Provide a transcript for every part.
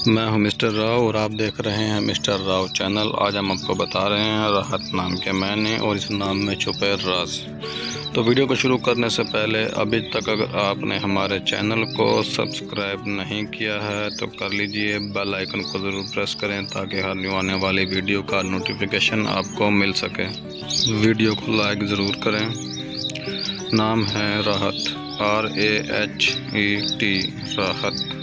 मैं हूं मिस्टर राव और आप देख रहे हैं मिस्टर राव चैनल। आज हम आपको बता रहे हैं राहत नाम के मायने और इस नाम में छुपे राज। तो वीडियो को शुरू करने से पहले अभी तक अगर आपने हमारे चैनल को सब्सक्राइब नहीं किया है तो कर लीजिए, बेल आइकन को ज़रूर प्रेस करें ताकि हर न्यू आने वाली वीडियो का नोटिफिकेशन आपको मिल सके। वीडियो को लाइक ज़रूर करें। नाम है राहत, RAHET, राहत।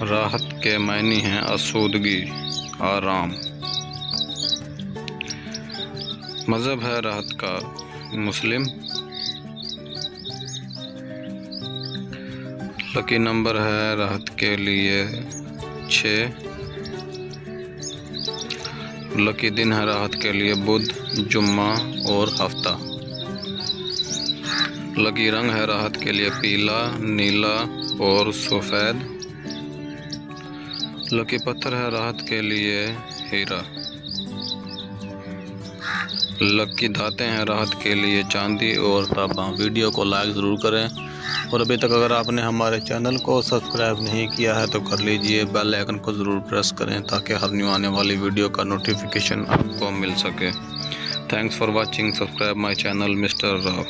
राहत के मायने हैं आसूदगी, आराम। मज़हब है राहत का मुस्लिम। लकी नंबर है राहत के लिए 6। लकी दिन है राहत के लिए बुध, जुम्मा और हफ्ता। लकी रंग है राहत के लिए पीला, नीला और सफ़ेद। लकी पत्थर है राहत के लिए हीरा। लकी धाते हैं राहत के लिए चांदी और तांबा। वीडियो को लाइक ज़रूर करें और अभी तक अगर आपने हमारे चैनल को सब्सक्राइब नहीं किया है तो कर लीजिए, बेल आइकन को ज़रूर प्रेस करें ताकि हर न्यू आने वाली वीडियो का नोटिफिकेशन आपको मिल सके। Thanks for watching. Subscribe my channel mister Rao.